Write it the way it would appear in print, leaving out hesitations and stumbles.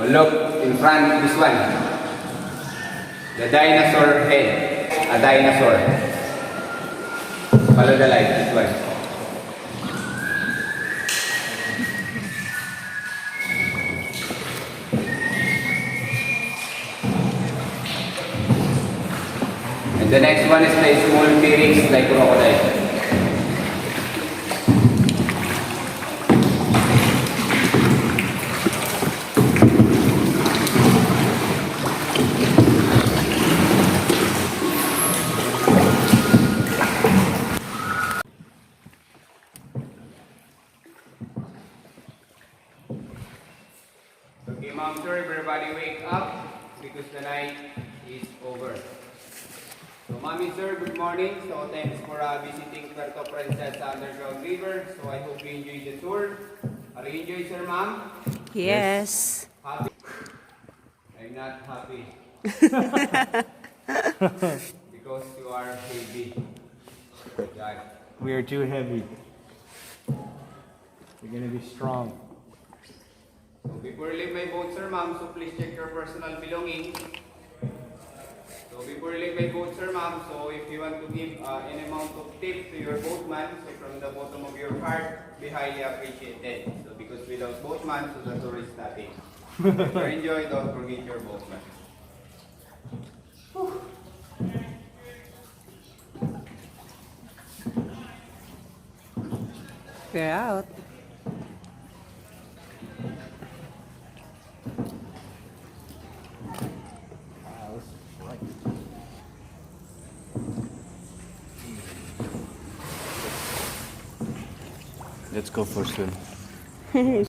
Look in front, this one. The dinosaur head. A dinosaur. Follow the light, this one. And the next one is the small T-Rex like crocodile. Okay, Mom, sir, everybody wake up because the night is over. So, Mommy, sir, good morning. So, thanks for visiting Puerto Princesa Underground River. So, I hope you enjoyed the tour. Are you enjoying, sir, Mom? Yes. Happy? I'm not happy. Because you are heavy. God. We are too heavy. We're gonna be strong. So before you leave my boat, sir, ma'am, so please check your personal belongings. So before you leave my boat, sir, ma'am, so if you want to give an amount of tip to your boatman, so from the bottom of your heart, be highly appreciated. So because without boatman, so the tour is nothing. If you enjoy, don't forget your boatman. We're out. Let's go for a swim.